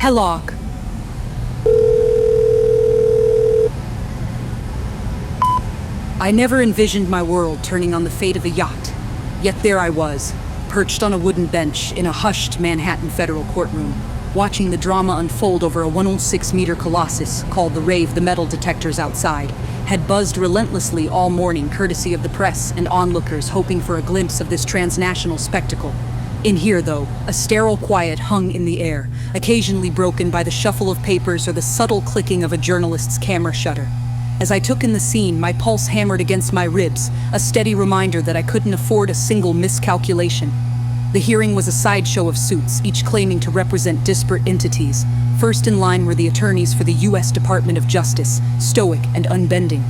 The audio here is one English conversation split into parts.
Hello. I never envisioned my world turning on the fate of a yacht. Yet there I was, perched on a wooden bench in a hushed Manhattan federal courtroom, watching the drama unfold over a 106-meter colossus called the Rave. The metal detectors outside had buzzed relentlessly all morning, courtesy of the press and onlookers hoping for a glimpse of this transnational spectacle. In here, though, a sterile quiet hung in the air, occasionally broken by the shuffle of papers or the subtle clicking of a journalist's camera shutter. As I took in the scene, my pulse hammered against my ribs, a steady reminder that I couldn't afford a single miscalculation. The hearing was a sideshow of suits, each claiming to represent disparate entities. First in line were the attorneys for the U.S. Department of Justice, stoic and unbending.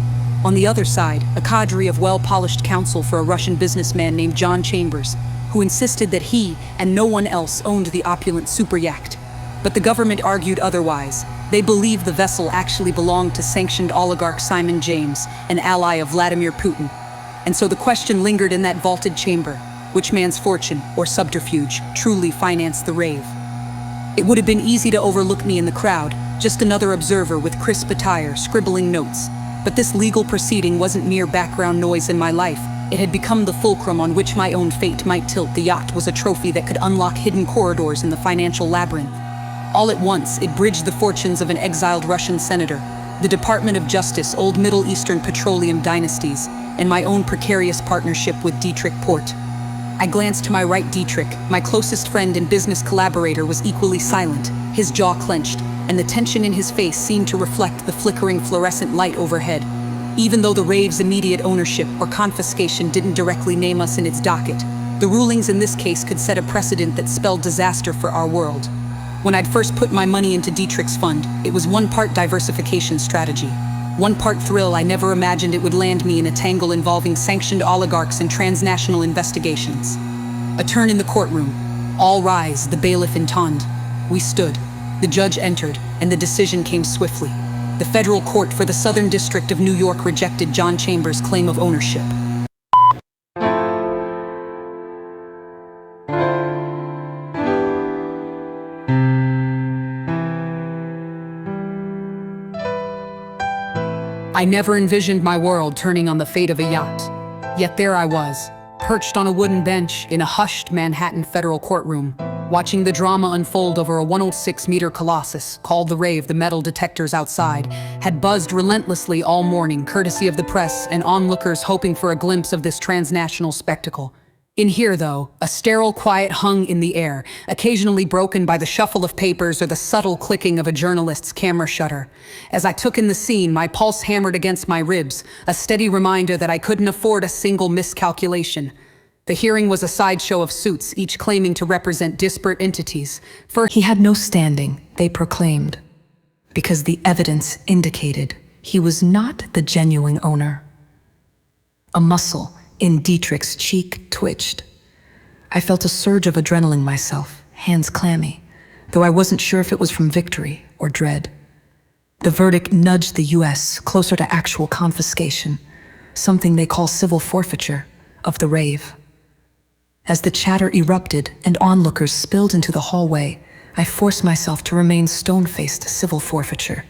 On the other side, a cadre of well-polished counsel for a Russian businessman named John Chambers, who insisted that he and no one else owned the opulent superyacht. But the government argued otherwise. They believed the vessel actually belonged to sanctioned oligarch Simon James, an ally of Vladimir Putin. And so the question lingered in that vaulted chamber: which man's fortune, or subterfuge, truly financed the Rave? It would have been easy to overlook me in the crowd, just another observer with crisp attire, scribbling notes. But this legal proceeding wasn't mere background noise in my life. It had become the fulcrum on which my own fate might tilt. The yacht was a trophy that could unlock hidden corridors in the financial labyrinth. All at once, it bridged the fortunes of an exiled Russian senator, the Department of Justice, old Middle Eastern petroleum dynasties, and my own precarious partnership with Dietrich Port. I glanced to my right. Dietrich, my closest friend and business collaborator, was equally silent, his jaw clenched, and the tension in his face seemed to reflect the flickering fluorescent light overhead. Even though the Rave's immediate ownership or confiscation didn't directly name us in its docket, the rulings in this case could set a precedent that spelled disaster for our world. When I'd first put my money into Dietrich's fund, it was one part diversification strategy, one part thrill. I never imagined it would land me in a tangle involving sanctioned oligarchs and transnational investigations. A turn in the courtroom. All rise, the bailiff intoned. We stood. The judge entered, and the decision came swiftly. The federal court for the Southern District of New York rejected John Chambers' claim of ownership. I never envisioned my world turning on the fate of a yacht. Yet there I was, perched on a wooden bench in a hushed Manhattan federal courtroom, watching the drama unfold over a 106-meter colossus called the Rave. The metal detectors outside had buzzed relentlessly all morning, courtesy of the press and onlookers hoping for a glimpse of this transnational spectacle. In here, though, a sterile quiet hung in the air, occasionally broken by the shuffle of papers or the subtle clicking of a journalist's camera shutter. As I took in the scene, my pulse hammered against my ribs, a steady reminder that I couldn't afford a single miscalculation. The hearing was a sideshow of suits, each claiming to represent disparate entities. He had no standing, they proclaimed, because the evidence indicated he was not the genuine owner. A muscle in Dietrich's cheek twitched. I felt a surge of adrenaline myself, hands clammy, though I wasn't sure if it was from victory or dread. The verdict nudged the U.S. closer to actual confiscation, something they call civil forfeiture, of the Rave. As the chatter erupted and onlookers spilled into the hallway, I forced myself to remain stone-faced. Civil forfeiture.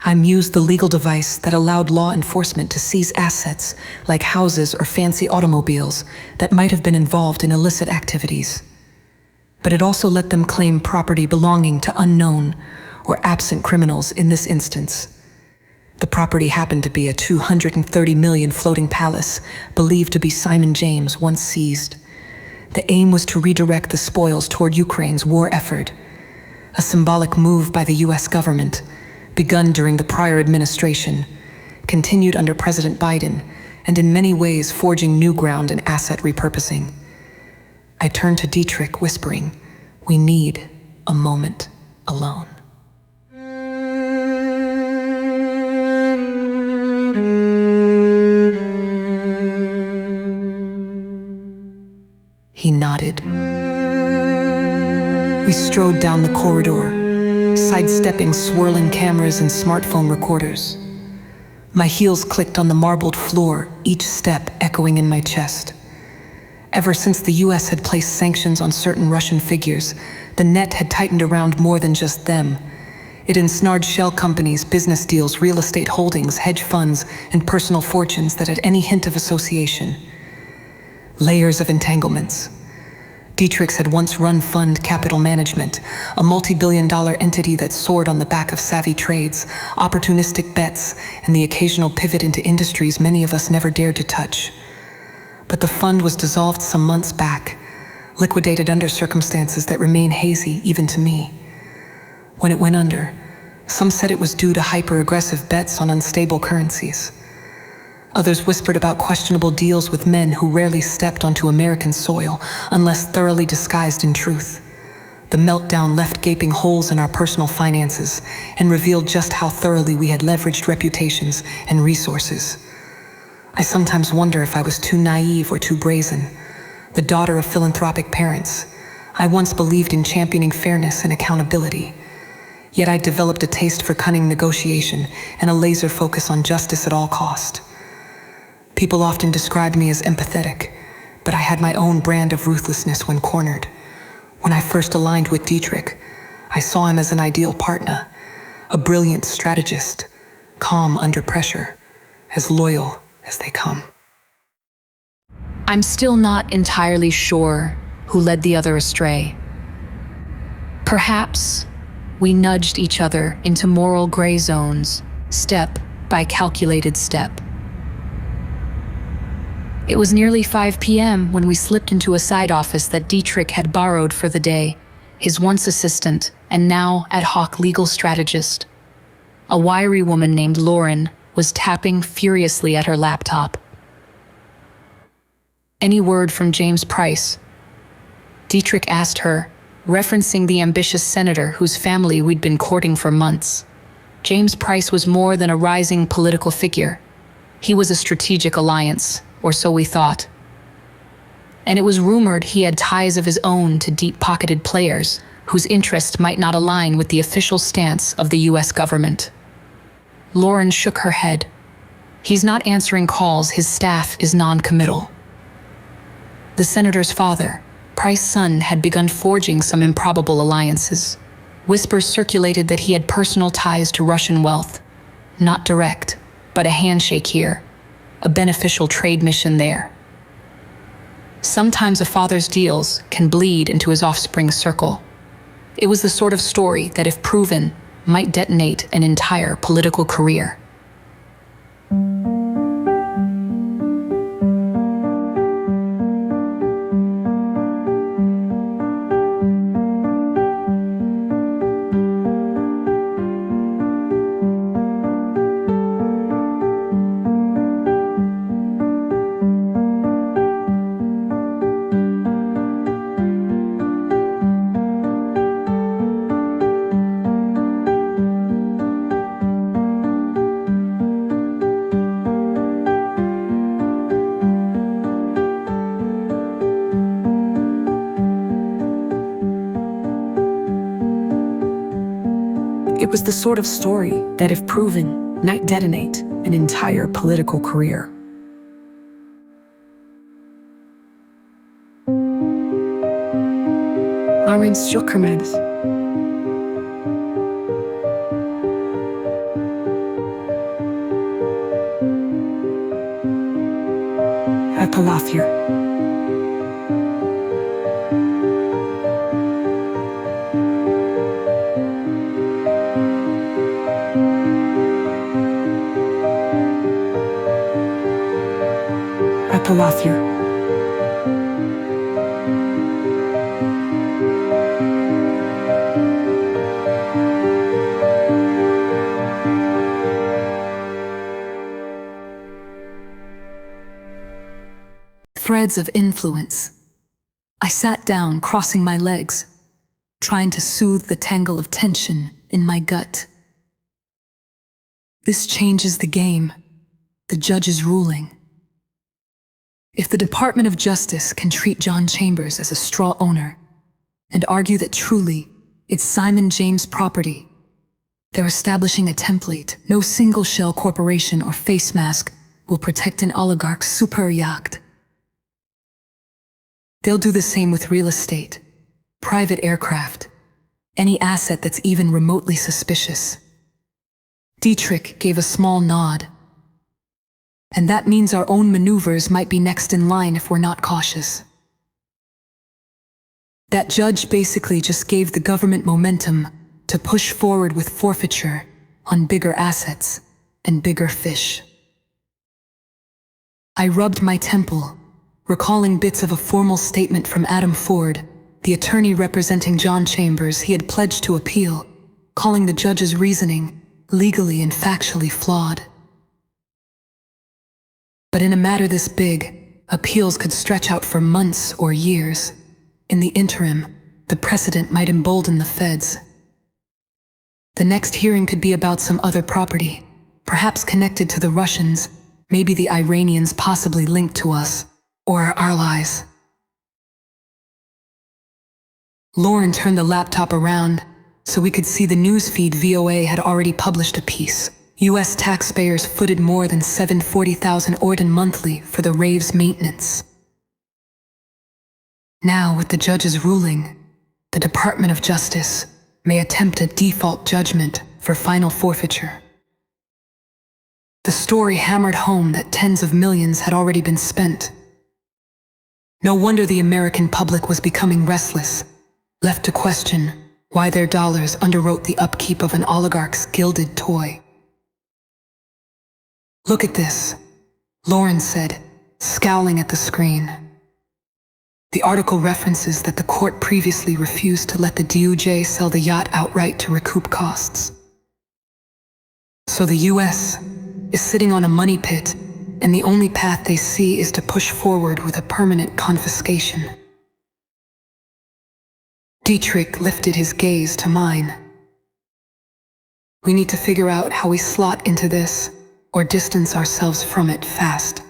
I used the legal device that allowed law enforcement to seize assets like houses or fancy automobiles that might have been involved in illicit activities. But it also let them claim property belonging to unknown or absent criminals. In this instance, the property happened to be a $230 million floating palace believed to be Simon James once seized. The aim was to redirect the spoils toward Ukraine's war effort, a symbolic move by the U.S. government, begun during the prior administration, continued under President Biden, and in many ways forging new ground in asset repurposing. I turned to Dietrich, whispering, "We need a moment alone." He nodded. We strode down the corridor, sidestepping swirling cameras and smartphone recorders. My heels clicked on the marbled floor, each step echoing in my chest. Ever since the US had placed sanctions on certain Russian figures, the net had tightened around more than just them. It ensnared shell companies, business deals, real estate holdings, hedge funds, and personal fortunes that had any hint of association. Layers of entanglements. Dietrich's had once run Fund Capital Management, a multi-billion-dollar entity that soared on the back of savvy trades, opportunistic bets, and the occasional pivot into industries many of us never dared to touch. But the fund was dissolved some months back, liquidated under circumstances that remain hazy even to me. When it went under, some said it was due to hyper-aggressive bets on unstable currencies. Others whispered about questionable deals with men who rarely stepped onto American soil unless thoroughly disguised in truth. The meltdown left gaping holes in our personal finances and revealed just how thoroughly we had leveraged reputations and resources. I sometimes wonder if I was too naive or too brazen. The daughter of philanthropic parents, I once believed in championing fairness and accountability. Yet I developed a taste for cunning negotiation and a laser focus on justice at all cost. People often described me as empathetic, but I had my own brand of ruthlessness when cornered. When I first aligned with Dietrich, I saw him as an ideal partner, a brilliant strategist, calm under pressure, as loyal as they come. I'm still not entirely sure who led the other astray. Perhaps we nudged each other into moral gray zones, step by calculated step. It was nearly 5 p.m. when we slipped into a side office that Dietrich had borrowed for the day, his once assistant and now ad hoc legal strategist. A wiry woman named Lauren was tapping furiously at her laptop. "Any word from James Price?" Dietrich asked her, referencing the ambitious senator whose family we'd been courting for months. James Price was more than a rising political figure. He was a strategic alliance, or so we thought. And it was rumored he had ties of his own to deep-pocketed players whose interests might not align with the official stance of the US government. Lauren shook her head. "He's not answering calls, his staff is non-committal." The senator's father, Price's son, had begun forging some improbable alliances. Whispers circulated that he had personal ties to Russian wealth. Not direct, but a handshake here, a beneficial trade mission there. Sometimes a father's deals can bleed into his offspring's circle. It was the sort of story that, if proven, might detonate an entire political career. It was the sort of story that, if proven, might detonate an entire political career. Armin Schuckermans. Appalachia. Appalachia. Threads of influence. I sat down, crossing my legs, trying to soothe the tangle of tension in my gut. This changes the game. The judge is ruling. If the Department of Justice can treat John Chambers as a straw owner and argue that truly it's Simon James' property, they're establishing a template. No single shell corporation or face mask will protect an oligarch's superyacht. They'll do the same with real estate, private aircraft, any asset that's even remotely suspicious. Dietrich gave a small nod. And that means our own maneuvers might be next in line if we're not cautious. That judge basically just gave the government momentum to push forward with forfeiture on bigger assets and bigger fish. I rubbed my temple, recalling bits of a formal statement from Adam Ford, the attorney representing John Chambers. He had pledged to appeal, calling the judge's reasoning legally and factually flawed. But in a matter this big, appeals could stretch out for months or years. In the interim, the precedent might embolden the feds. The next hearing could be about some other property, perhaps connected to the Russians, maybe the Iranians, possibly linked to us, or our allies. Lauren turned the laptop around so we could see the newsfeed. VOA had already published a piece. U.S. taxpayers footed more than $740,000 Orden monthly for the rave's maintenance. Now, with the judge's ruling, the Department of Justice may attempt a default judgment for final forfeiture. The story hammered home that tens of millions had already been spent. No wonder the American public was becoming restless, left to question why their dollars underwrote the upkeep of an oligarch's gilded toy. "Look at this," Lauren said, scowling at the screen. The article references that the court previously refused to let the DOJ sell the yacht outright to recoup costs. So the U.S. is sitting on a money pit, and the only path they see is to push forward with a permanent confiscation. Dietrich lifted his gaze to mine. "We need to figure out how we slot into this, or distance ourselves from it fast."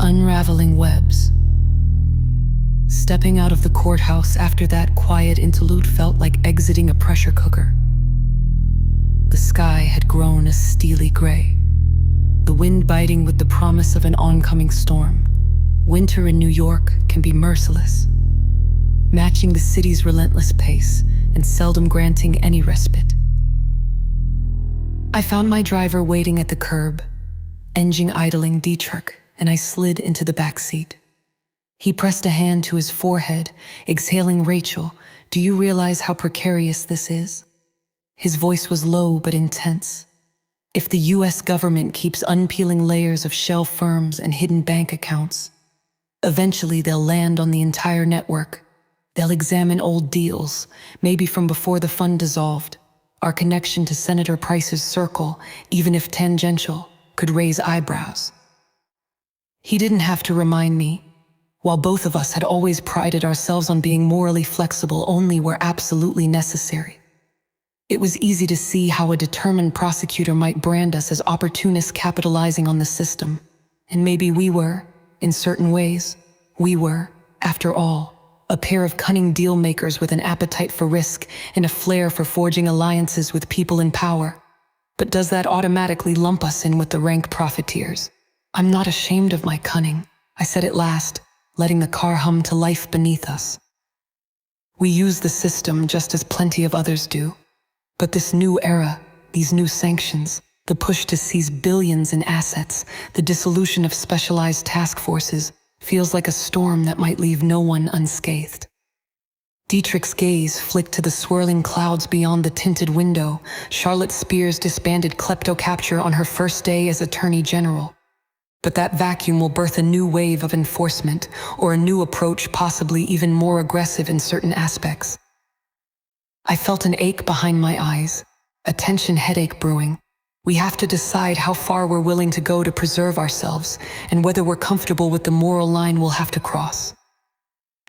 Unraveling webs. Stepping out of the courthouse after that quiet interlude felt like exiting a pressure cooker. The sky had grown a steely gray, the wind biting with the promise of an oncoming storm. Winter in New York can be merciless, matching the city's relentless pace and seldom granting any respite. I found my driver waiting at the curb, engine idling Dietrich, and I slid into the back seat. He pressed a hand to his forehead, exhaling, "Rachel, do you realize how precarious this is?" His voice was low but intense. "If the US government keeps unpeeling layers of shell firms and hidden bank accounts, eventually they'll land on the entire network. They'll examine old deals, maybe from before the fund dissolved. Our connection to Senator Price's circle, even if tangential, could raise eyebrows." He didn't have to remind me. While both of us had always prided ourselves on being morally flexible only where absolutely necessary, it was easy to see how a determined prosecutor might brand us as opportunists capitalizing on the system. And maybe we were, in certain ways. We were, after all, a pair of cunning deal makers with an appetite for risk and a flair for forging alliances with people in power. But does that automatically lump us in with the rank profiteers? "I'm not ashamed of my cunning," I said at last, letting the car hum to life beneath us. "We use the system just as plenty of others do. But this new era, these new sanctions, the push to seize billions in assets, the dissolution of specialized task forces, feels like a storm that might leave no one unscathed." Dietrich's gaze flicked to the swirling clouds beyond the tinted window. Charlotte Spears disbanded kleptocapture on her first day as Attorney General. But that vacuum will birth a new wave of enforcement, or a new approach possibly even more aggressive in certain aspects. I felt an ache behind my eyes, a tension headache brewing. We have to decide how far we're willing to go to preserve ourselves and whether we're comfortable with the moral line we'll have to cross.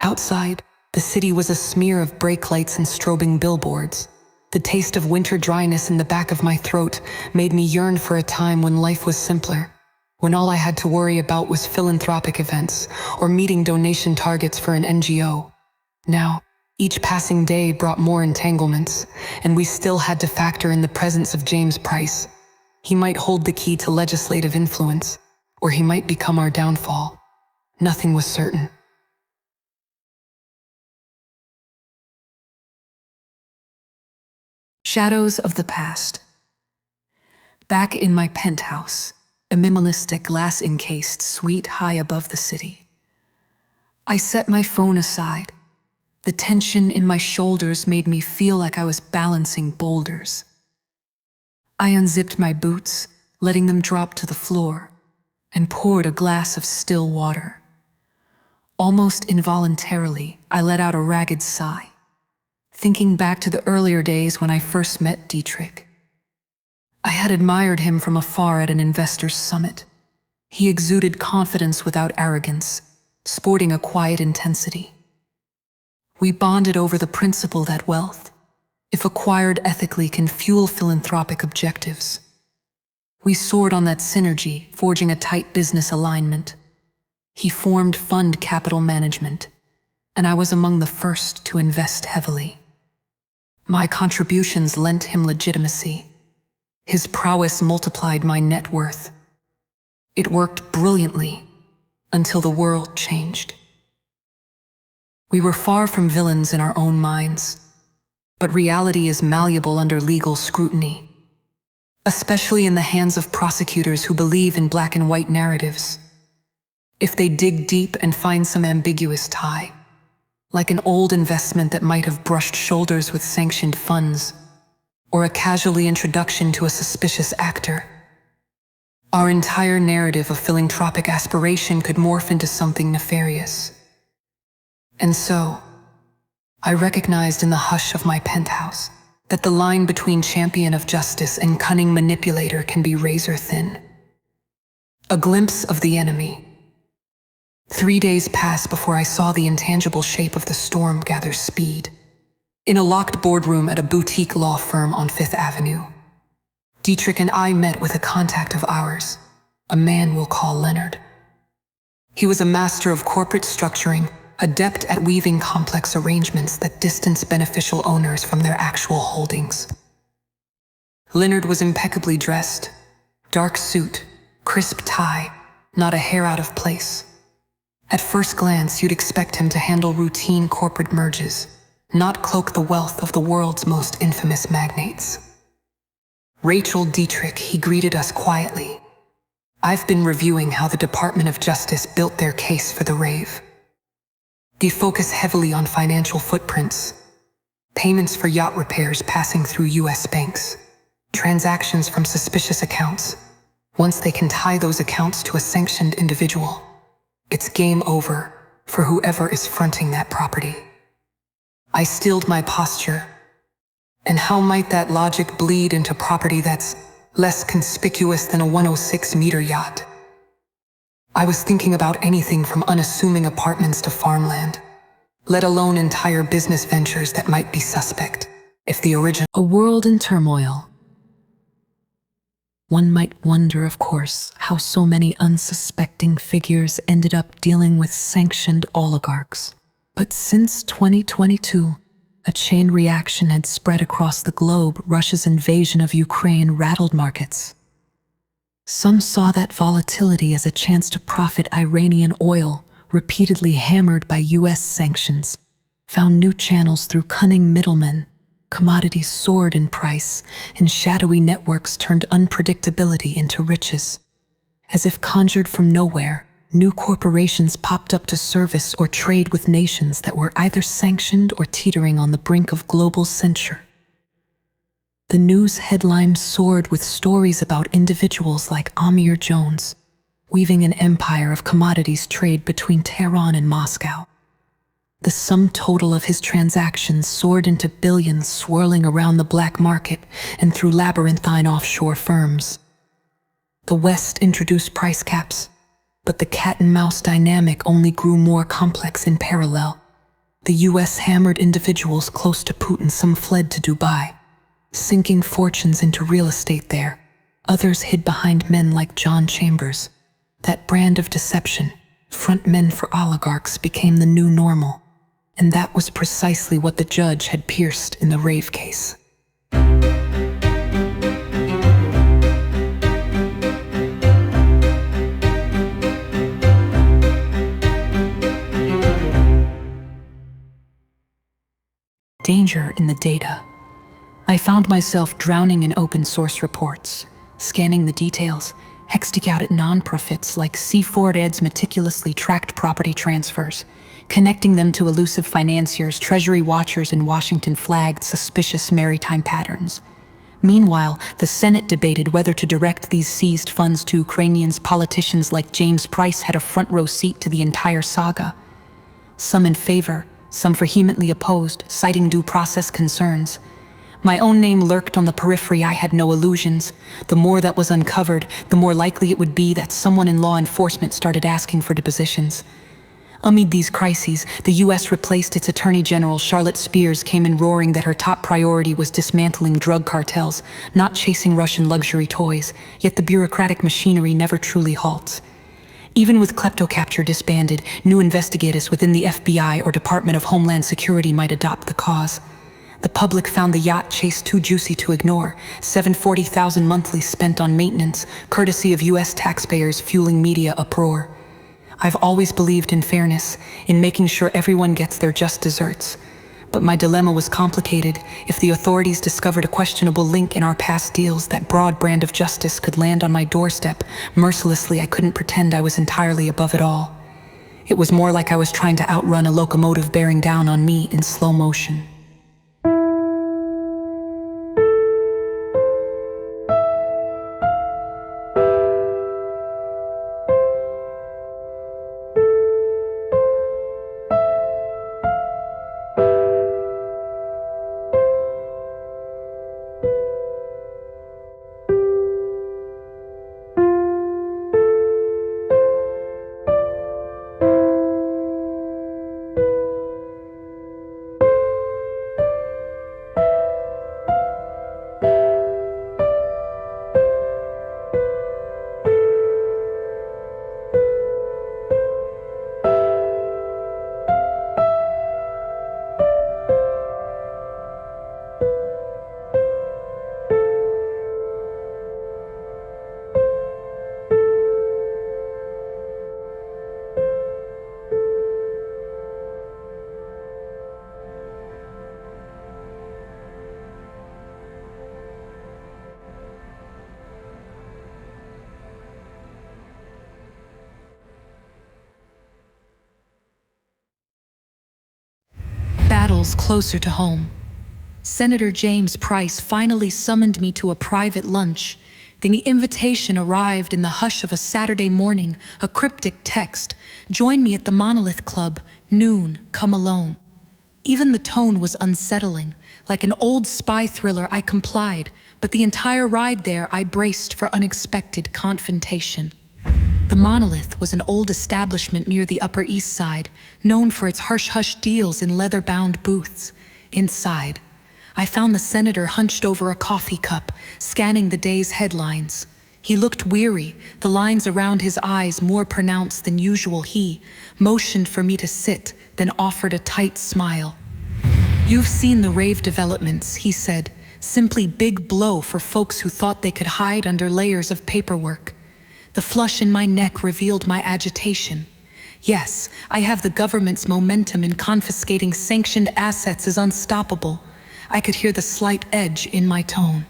Outside, the city was a smear of brake lights and strobing billboards. The taste of winter dryness in the back of my throat made me yearn for a time when life was simpler, when all I had to worry about was philanthropic events or meeting donation targets for an NGO. Now, each passing day brought more entanglements, and we still had to factor in the presence of James Price. He might hold the key to legislative influence, or he might become our downfall. Nothing was certain. Shadows of the past. Back in my penthouse, a minimalistic glass-encased suite high above the city. I set my phone aside. The tension in my shoulders made me feel like I was balancing boulders. I unzipped my boots, letting them drop to the floor, and poured a glass of still water. Almost involuntarily, I let out a ragged sigh, thinking back to the earlier days when I first met Dietrich. I had admired him from afar at an investors' summit. He exuded confidence without arrogance, sporting a quiet intensity. We bonded over the principle that wealth, if acquired ethically, can fuel philanthropic objectives. We soared on that synergy, forging a tight business alignment. He formed fund capital management, and I was among the first to invest heavily. My contributions lent him legitimacy. His prowess multiplied my net worth. It worked brilliantly until the world changed. We were far from villains in our own minds, but reality is malleable under legal scrutiny, especially in the hands of prosecutors who believe in black and white narratives. If they dig deep and find some ambiguous tie, like an old investment that might have brushed shoulders with sanctioned funds, or a casual introduction to a suspicious actor, our entire narrative of philanthropic aspiration could morph into something nefarious. And so, I recognized in the hush of my penthouse that the line between champion of justice and cunning manipulator can be razor thin. A glimpse of the enemy. 3 days passed before I saw the intangible shape of the storm gather speed. In a locked boardroom at a boutique law firm on Fifth Avenue, Dietrich and I met with a contact of ours, a man we'll call Leonard. He was a master of corporate structuring, adept at weaving complex arrangements that distance beneficial owners from their actual holdings. Leonard was impeccably dressed, dark suit, crisp tie, not a hair out of place. At first glance, you'd expect him to handle routine corporate merges, not cloak the wealth of the world's most infamous magnates. Rachel Dietrich, he greeted us quietly. I've been reviewing how the Department of Justice built their case for the rave. They focus heavily on financial footprints, payments for yacht repairs passing through U.S. banks, transactions from suspicious accounts. Once they can tie those accounts to a sanctioned individual, it's game over for whoever is fronting that property. I stilled my posture. And how might that logic bleed into property that's less conspicuous than a 106-meter yacht? I was thinking about anything from unassuming apartments to farmland, let alone entire business ventures that might be suspect if the original. A world in turmoil. One might wonder, of course, how so many unsuspecting figures ended up dealing with sanctioned oligarchs. But since 2022, a chain reaction had spread across the globe. Russia's invasion of Ukraine rattled markets. Some saw that volatility as a chance to profit. Iranian oil, repeatedly hammered by U.S. sanctions, found new channels through cunning middlemen. Commodities soared in price, and shadowy networks turned unpredictability into riches. As if conjured from nowhere, new corporations popped up to service or trade with nations that were either sanctioned or teetering on the brink of global censure. The news headlines soared with stories about individuals like Amir Jones, weaving an empire of commodities trade between Tehran and Moscow. The sum total of his transactions soared into billions, swirling around the black market and through labyrinthine offshore firms. The West introduced price caps, but the cat-and-mouse dynamic only grew more complex in parallel. The US hammered individuals close to Putin. Some fled to Dubai, sinking fortunes into real estate there. Others hid behind men like John Chambers. That brand of deception, front men for oligarchs, became the new normal. And that was precisely what the judge had pierced in the rave case. Danger in the data. I found myself drowning in open source reports, scanning the details, hexing out at non-profits like C4Ed's meticulously tracked property transfers, connecting them to elusive financiers, treasury watchers, and Washington-flagged suspicious maritime patterns. Meanwhile, the Senate debated whether to direct these seized funds to Ukrainians. Politicians like James Price had a front-row seat to the entire saga. Some in favor, some vehemently opposed, citing due process concerns. My own name lurked on the periphery. I had no illusions. The more that was uncovered, the more likely it would be that someone in law enforcement started asking for depositions. Amid these crises, the US replaced its Attorney General. Charlotte Spears came in roaring that her top priority was dismantling drug cartels, not chasing Russian luxury toys. Yet the bureaucratic machinery never truly halts. Even with kleptocapture disbanded, new investigators within the FBI or Department of Homeland Security might adopt the cause. The public found the yacht chase too juicy to ignore. $740,000 monthly spent on maintenance, courtesy of US taxpayers, fueling media uproar. I've always believed in fairness, in making sure everyone gets their just desserts. But my dilemma was complicated. If the authorities discovered a questionable link in our past deals, that broad brand of justice could land on my doorstep. Mercilessly, I couldn't pretend I was entirely above it all. It was more like I was trying to outrun a locomotive bearing down on me in slow motion. Battles closer to home. Senator James Price finally summoned me to a private lunch. Then the invitation arrived in the hush of a Saturday morning, a cryptic text: "Join me at the Monolith Club, noon, come alone." Even the tone was unsettling. Like an old spy thriller, I complied, but the entire ride there I braced for unexpected confrontation. The Monolith was an old establishment near the Upper East Side, known for its hush-hush deals in leather-bound booths. Inside, I found the senator hunched over a coffee cup, scanning the day's headlines. He looked weary, the lines around his eyes more pronounced than usual. He motioned for me to sit, then offered a tight smile. "You've seen the rave developments," he said, simply big blow for folks who thought they could hide under layers of paperwork. The flush in my neck revealed my agitation. Yes, I have the government's momentum in confiscating sanctioned assets is unstoppable. I could hear the slight edge in my tone.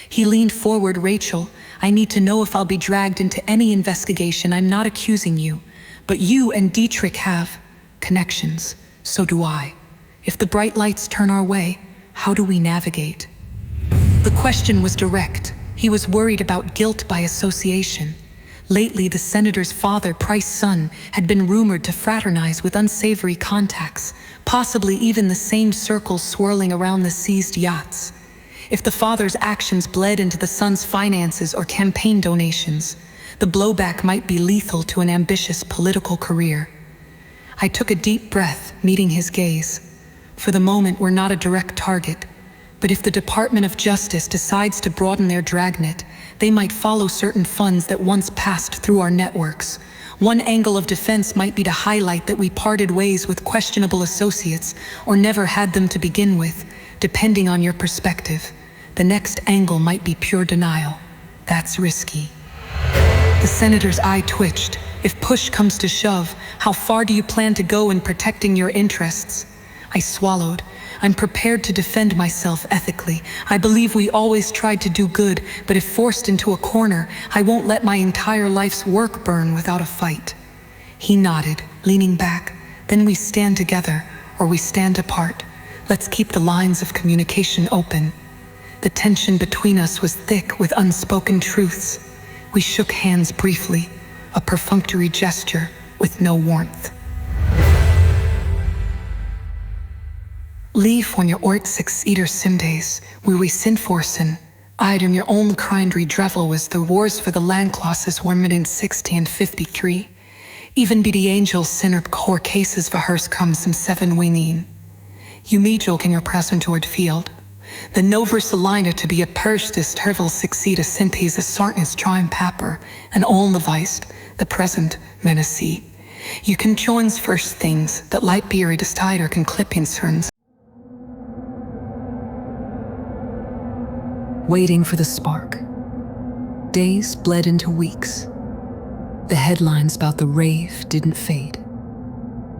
He leaned forward. "Rachel, I need to know if I'll be dragged into any investigation. I'm not accusing you, but you and Dietrich have connections. So do I. If the bright lights turn our way, how do we navigate?" The question was direct. He was worried about guilt by association. Lately, the senator's father, Price's son, had been rumored to fraternize with unsavory contacts, possibly even the same circles swirling around the seized yachts. If the father's actions bled into the son's finances or campaign donations, the blowback might be lethal to an ambitious political career. I took a deep breath, meeting his gaze. For the moment, we're not a direct target, but if the Department of Justice decides to broaden their dragnet, they might follow certain funds that once passed through our networks. One angle of defense might be to highlight that we parted ways with questionable associates or never had them to begin with, depending on your perspective. The next angle might be pure denial. That's risky. The senator's eye twitched. If push comes to shove, how far do you plan to go in protecting your interests? I swallowed. I'm prepared to defend myself ethically. I believe we always tried to do good, but if forced into a corner, I won't let my entire life's work burn without a fight. He nodded, leaning back. Then we stand together, or we stand apart. Let's keep the lines of communication open. The tension between us was thick with unspoken truths. We shook hands briefly, a perfunctory gesture with no warmth. Leave when your ort succeeder simdays, we sinforsen. Item your own kindry drevel was the wars for the land classes were in 1653. Even be the angels sinner core cases for hers comes some 7 winning. You me joking your present toward field. The Novus Alina to be a Perstis Terval succeed a synthes a sartness trying papper, and all the vice, the present menace. You can joins first things that light beery decider can clip incerns. Waiting for the spark. Days bled into weeks. The headlines about the rave didn't fade.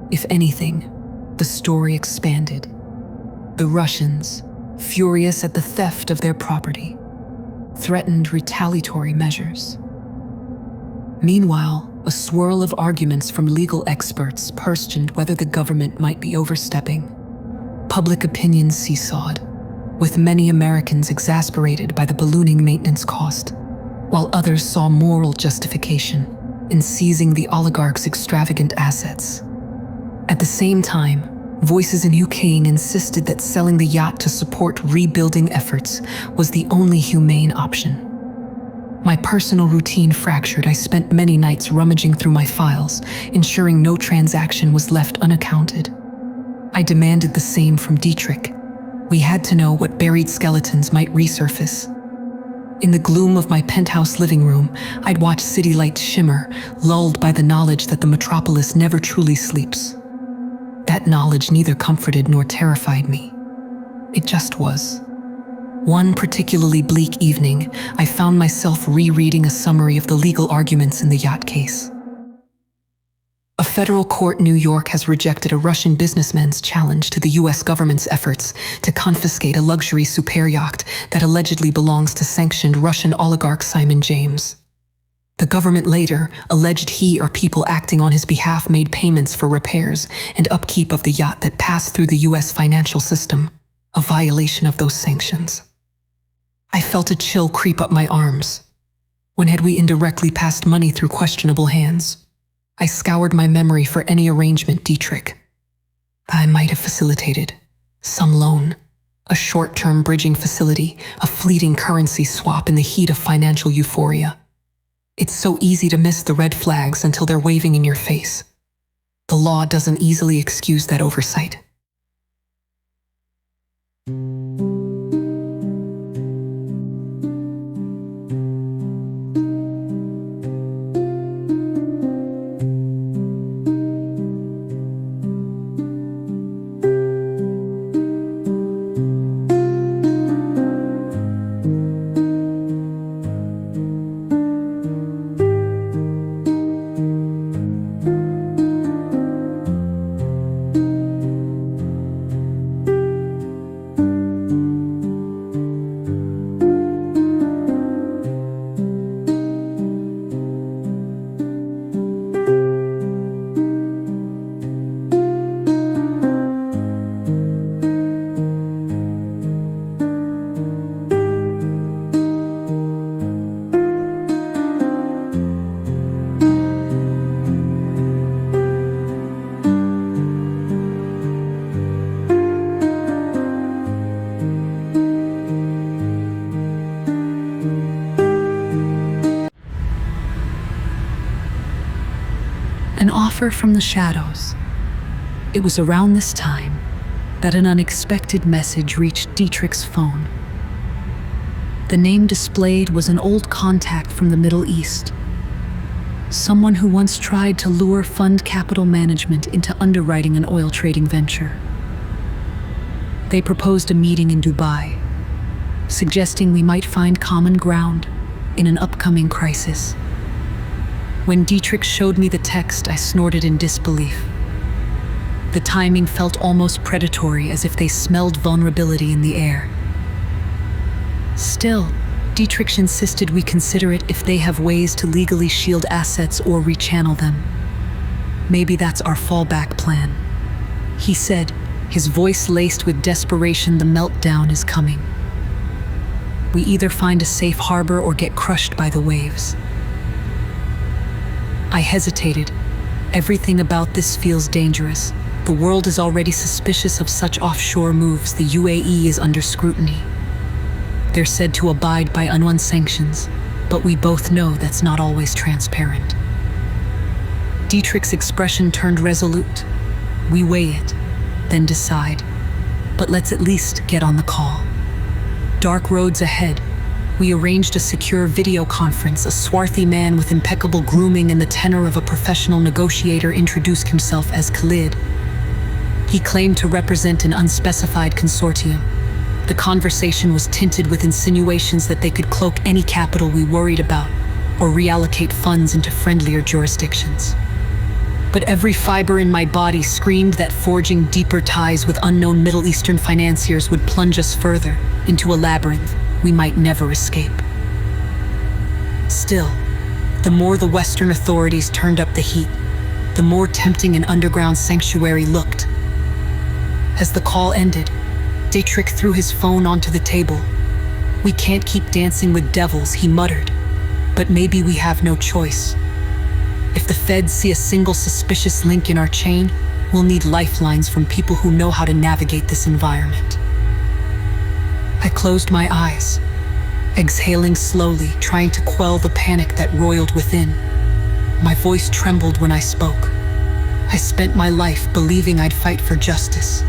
If anything, the story expanded. The Russians, furious at the theft of their property, threatened retaliatory measures. Meanwhile, a swirl of arguments from legal experts questioned whether the government might be overstepping. Public opinion seesawed, with many Americans exasperated by the ballooning maintenance cost, while others saw moral justification in seizing the oligarchs' extravagant assets. At the same time, voices in Ukraine insisted that selling the yacht to support rebuilding efforts was the only humane option. My personal routine fractured. I spent many nights rummaging through my files, ensuring no transaction was left unaccounted. I demanded the same from Dietrich. We had to know what buried skeletons might resurface. In the gloom of my penthouse living room, I'd watch city lights shimmer, lulled by the knowledge that the metropolis never truly sleeps. That knowledge neither comforted nor terrified me. It just was. One particularly bleak evening, I found myself rereading a summary of the legal arguments in the yacht case. A federal court in New York has rejected a Russian businessman's challenge to the US government's efforts to confiscate a luxury superyacht that allegedly belongs to sanctioned Russian oligarch Simon James. The government later alleged he or people acting on his behalf made payments for repairs and upkeep of the yacht that passed through the US financial system, a violation of those sanctions. I felt a chill creep up my arms. When had we indirectly passed money through questionable hands? I scoured my memory for any arrangement Dietrich I might have facilitated. Some loan, a short-term bridging facility, a fleeting currency swap in the heat of financial euphoria. It's so easy to miss the red flags until they're waving in your face. The law doesn't easily excuse that oversight. An offer from the shadows. It was around this time that an unexpected message reached Dietrich's phone. The name displayed was an old contact from the Middle East. Someone who once tried to lure fund capital management into underwriting an oil trading venture. They proposed a meeting in Dubai, suggesting we might find common ground in an upcoming crisis. When Dietrich showed me the text, I snorted in disbelief. The timing felt almost predatory, as if they smelled vulnerability in the air. Still, Dietrich insisted we consider it if they have ways to legally shield assets or rechannel them. Maybe that's our fallback plan. He said, his voice laced with desperation. The meltdown is coming. We either find a safe harbor or get crushed by the waves. I hesitated. Everything about this feels dangerous. The world is already suspicious of such offshore moves. The UAE is under scrutiny. They're said to abide by UN sanctions, but we both know that's not always transparent. Dietrich's expression turned resolute. We weigh it, then decide. But let's at least get on the call. Dark roads ahead. We arranged a secure video conference. A swarthy man with impeccable grooming and the tenor of a professional negotiator introduced himself as Khalid. He claimed to represent an unspecified consortium. The conversation was tinted with insinuations that they could cloak any capital we worried about, or reallocate funds into friendlier jurisdictions. But every fiber in my body screamed that forging deeper ties with unknown Middle Eastern financiers would plunge us further into a labyrinth we might never escape. Still, the more the Western authorities turned up the heat, the more tempting an underground sanctuary looked. As the call ended, Dietrich threw his phone onto the table. "We can't keep dancing with devils," he muttered. "But maybe we have no choice. If the feds see a single suspicious link in our chain, we'll need lifelines from people who know how to navigate this environment." I closed my eyes, exhaling slowly, trying to quell the panic that roiled within. My voice trembled when I spoke. I spent my life believing I'd fight for justice.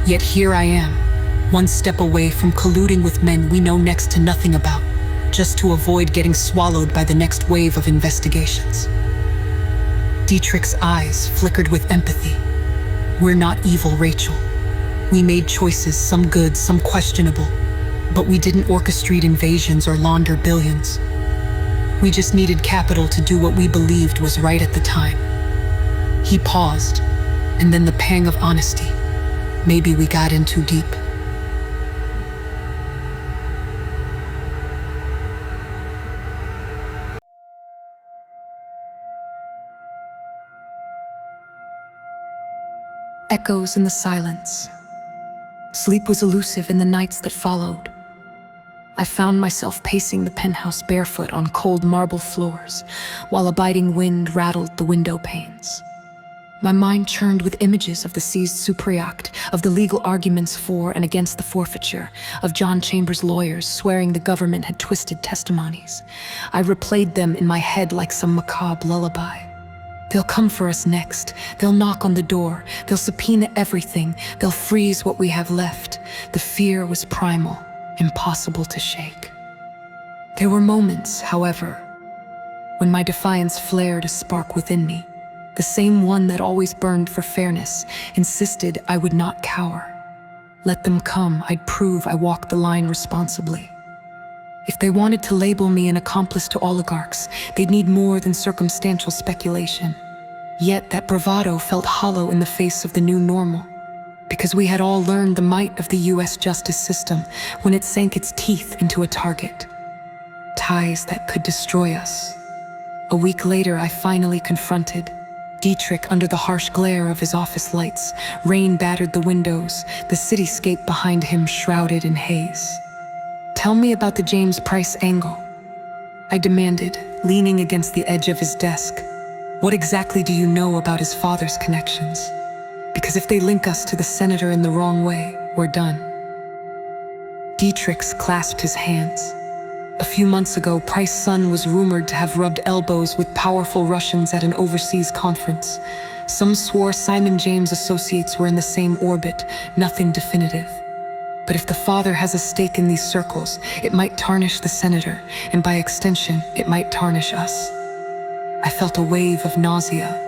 Yet here I am, one step away from colluding with men we know next to nothing about, just to avoid getting swallowed by the next wave of investigations. Dietrich's eyes flickered with empathy. "We're not evil, Rachel. We made choices, some good, some questionable, but we didn't orchestrate invasions or launder billions. We just needed capital to do what we believed was right at the time." He paused, and then the pang of honesty. Maybe we got in too deep. Echoes in the silence. Sleep was elusive in the nights that followed. I found myself pacing the penthouse barefoot on cold marble floors, while a biting wind rattled the window panes. My mind churned with images of the seized superyacht, of the legal arguments for and against the forfeiture, of John Chambers' lawyers swearing the government had twisted testimonies. I replayed them in my head like some macabre lullaby. They'll come for us next. They'll knock on the door. They'll subpoena everything. They'll freeze what we have left. The fear was primal, impossible to shake. There were moments, however, when my defiance flared a spark within me. The same one that always burned for fairness, insisted I would not cower. Let them come, I'd prove I walked the line responsibly. If they wanted to label me an accomplice to oligarchs, they'd need more than circumstantial speculation. Yet that bravado felt hollow in the face of the new normal, because we had all learned the might of the US justice system when it sank its teeth into a target. Ties that could destroy us. A week later, I finally confronted Dietrich under the harsh glare of his office lights. Rain battered the windows, the cityscape behind him shrouded in haze. "Tell me about the James Price angle," I demanded, leaning against the edge of his desk. "What exactly do you know about his father's connections? Because if they link us to the senator in the wrong way, we're done." Dietrich clasped his hands. A few months ago, Price's son was rumored to have rubbed elbows with powerful Russians at an overseas conference. Some swore Simon James' associates were in the same orbit, nothing definitive. But if the father has a stake in these circles, it might tarnish the senator, and by extension, it might tarnish us. I felt a wave of nausea.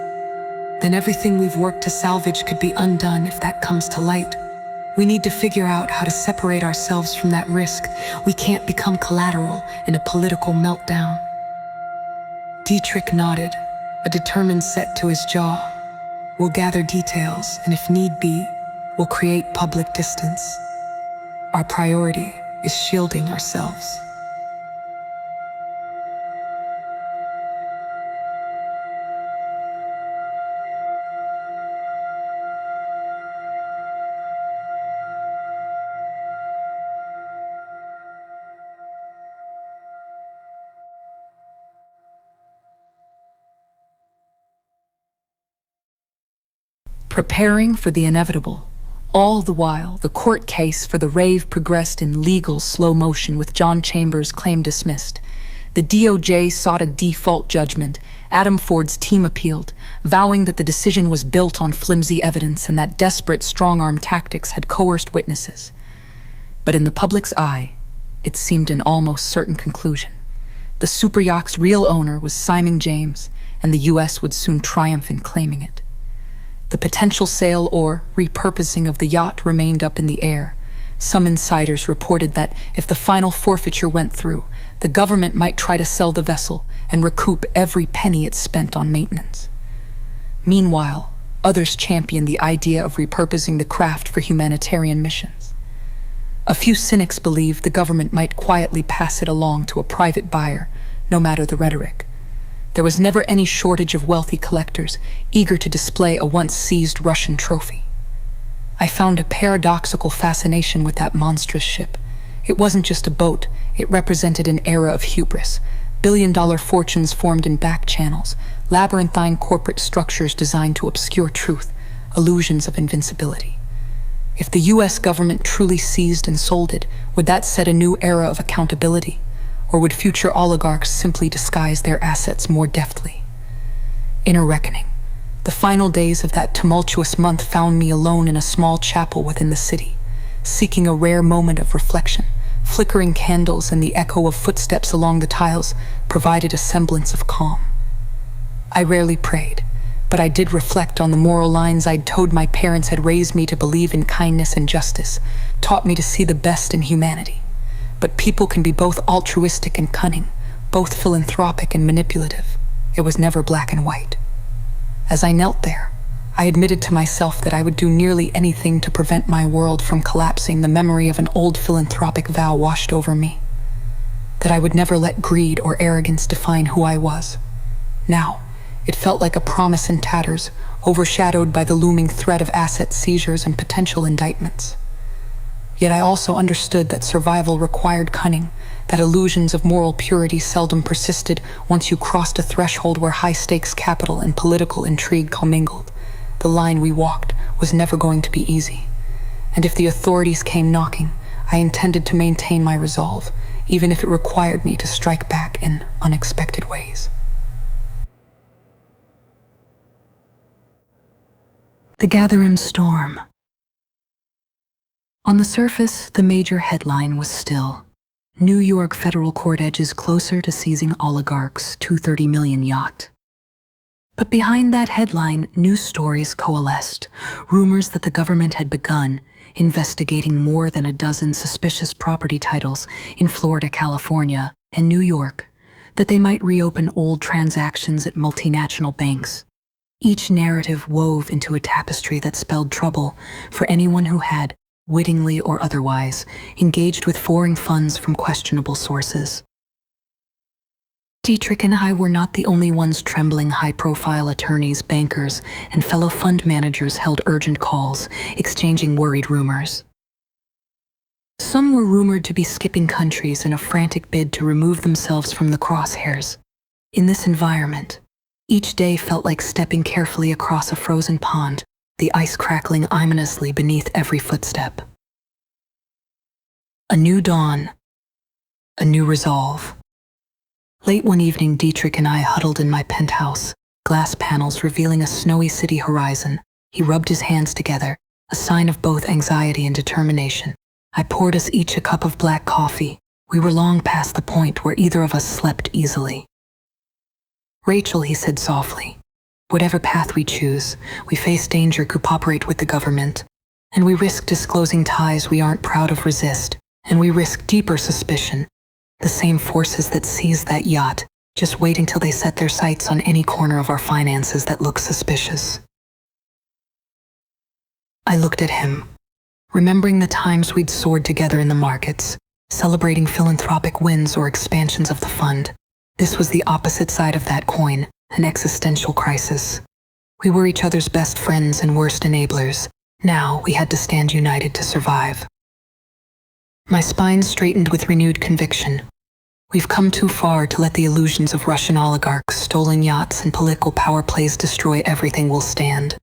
Then everything we've worked to salvage could be undone if that comes to light. We need to figure out how to separate ourselves from that risk. We can't become collateral in a political meltdown. Dietrich nodded, a determined set to his jaw. We'll gather details, and if need be, we'll create public distance. Our priority is shielding ourselves. Preparing for the inevitable. All the while, the court case for the rave progressed in legal slow motion with John Chambers' claim dismissed. The DOJ sought a default judgment. Adam Ford's team appealed, vowing that the decision was built on flimsy evidence and that desperate strong-arm tactics had coerced witnesses. But in the public's eye, it seemed an almost certain conclusion. The superyacht's real owner was Simon James, and the U.S. would soon triumph in claiming it. The potential sale or repurposing of the yacht remained up in the air. Some insiders reported that if the final forfeiture went through, the government might try to sell the vessel and recoup every penny it spent on maintenance. Meanwhile, others championed the idea of repurposing the craft for humanitarian missions. A few cynics believed the government might quietly pass it along to a private buyer, no matter the rhetoric. There was never any shortage of wealthy collectors eager to display a once-seized Russian trophy. I found a paradoxical fascination with that monstrous ship. It wasn't just a boat, it represented an era of hubris. Billion-dollar fortunes formed in back channels, labyrinthine corporate structures designed to obscure truth, illusions of invincibility. If the US government truly seized and sold it, would that set a new era of accountability? Or would future oligarchs simply disguise their assets more deftly? Inner reckoning. The final days of that tumultuous month found me alone in a small chapel within the city, seeking a rare moment of reflection. Flickering candles and the echo of footsteps along the tiles provided a semblance of calm. I rarely prayed, but I did reflect on the moral lines I'd told my parents had raised me to believe in kindness and justice, taught me to see the best in humanity. But people can be both altruistic and cunning, both philanthropic and manipulative. It was never black and white. As I knelt there, I admitted to myself that I would do nearly anything to prevent my world from collapsing. The memory of an old philanthropic vow washed over me, that I would never let greed or arrogance define who I was. Now, it felt like a promise in tatters, overshadowed by the looming threat of asset seizures and potential indictments. Yet I also understood that survival required cunning, that illusions of moral purity seldom persisted once you crossed a threshold where high-stakes capital and political intrigue commingled. The line we walked was never going to be easy. And if the authorities came knocking, I intended to maintain my resolve, even if it required me to strike back in unexpected ways. The gathering storm. On the surface, the major headline was still. New York federal court edges closer to seizing oligarchs' $230 million yacht. But behind that headline, news stories coalesced, rumors that the government had begun investigating more than a dozen suspicious property titles in Florida, California, and New York, that they might reopen old transactions at multinational banks. Each narrative wove into a tapestry that spelled trouble for anyone who had, wittingly or otherwise, engaged with foreign funds from questionable sources. Dietrich and I were not the only ones trembling. High-profile attorneys, bankers, and fellow fund managers held urgent calls, exchanging worried rumors. Some were rumored to be skipping countries in a frantic bid to remove themselves from the crosshairs. In this environment, each day felt like stepping carefully across a frozen pond, the ice crackling ominously beneath every footstep. A new dawn, a new resolve. Late one evening, Dietrich and I huddled in my penthouse, glass panels revealing a snowy city horizon. He rubbed his hands together, a sign of both anxiety and determination. I poured us each a cup of black coffee. We were long past the point where either of us slept easily. "Rachel," he said softly, "whatever path we choose, we face danger, cooperate with the government, and we risk disclosing ties we aren't proud of, resist, and we risk deeper suspicion. The same forces that seized that yacht, just wait until they set their sights on any corner of our finances that looks suspicious." I looked at him, remembering the times we'd soared together in the markets, celebrating philanthropic wins or expansions of the fund. This was the opposite side of that coin, an existential crisis. We were each other's best friends and worst enablers. Now we had to stand united to survive. My spine straightened with renewed conviction. We've come too far to let the illusions of Russian oligarchs, stolen yachts, and political power plays destroy everything we'll stand.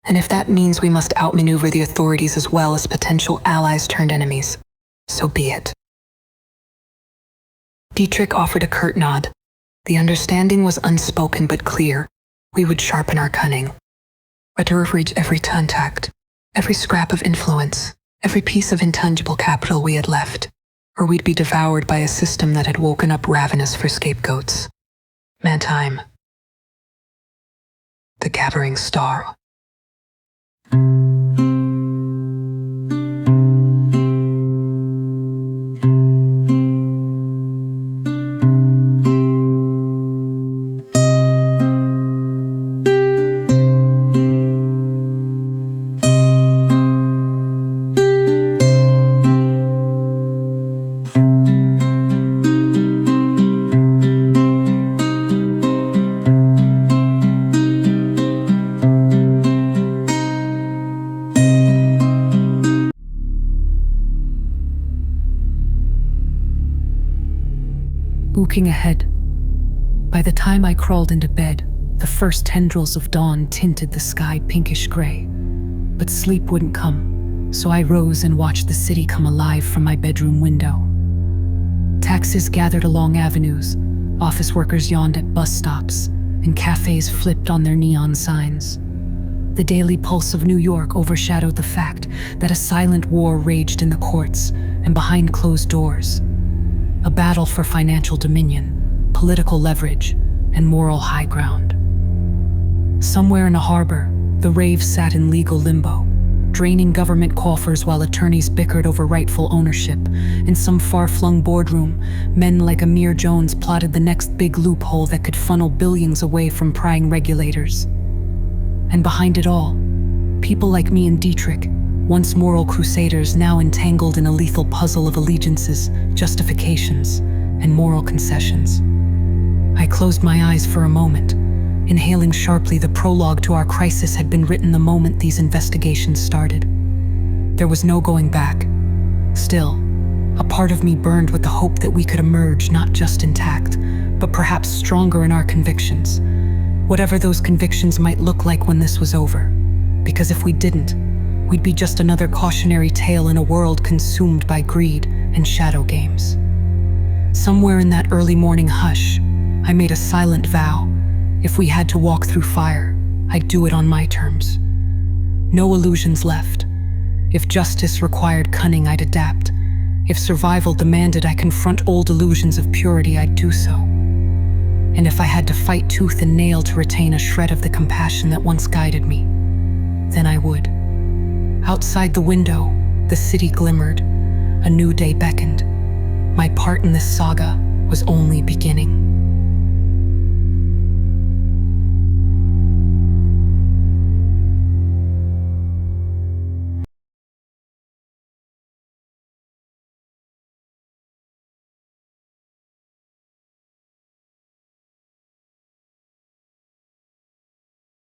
And if that means we must outmaneuver the authorities as well as potential allies turned enemies, so be it. Dietrich offered a curt nod. The understanding was unspoken but clear. We would sharpen our cunning. Better reach every contact, every scrap of influence, every piece of intangible capital we had left, or we'd be devoured by a system that had woken up ravenous for scapegoats. Mad time. The gathering star. Looking ahead. By the time I crawled into bed, the first tendrils of dawn tinted the sky pinkish gray. But sleep wouldn't come, so I rose and watched the city come alive from my bedroom window. Taxis gathered along avenues, office workers yawned at bus stops, and cafes flipped on their neon signs. The daily pulse of New York overshadowed the fact that a silent war raged in the courts and behind closed doors. A battle for financial dominion, political leverage, and moral high ground. Somewhere in a harbor, the raves sat in legal limbo, draining government coffers while attorneys bickered over rightful ownership. In some far-flung boardroom, men like Amir Jones plotted the next big loophole that could funnel billions away from prying regulators. And behind it all, people like me and Dietrich, once moral crusaders now entangled in a lethal puzzle of allegiances, justifications, and moral concessions. I closed my eyes for a moment, inhaling sharply. The prologue to our crisis had been written the moment these investigations started. There was no going back. Still, a part of me burned with the hope that we could emerge not just intact, but perhaps stronger in our convictions, whatever those convictions might look like when this was over. Because if we didn't, we'd be just another cautionary tale in a world consumed by greed and shadow games. Somewhere in that early morning hush, I made a silent vow. If we had to walk through fire, I'd do it on my terms. No illusions left. If justice required cunning, I'd adapt. If survival demanded I confront old illusions of purity, I'd do so. And if I had to fight tooth and nail to retain a shred of the compassion that once guided me, then I would. Outside the window, the city glimmered. A new day beckoned. My part in this saga was only beginning.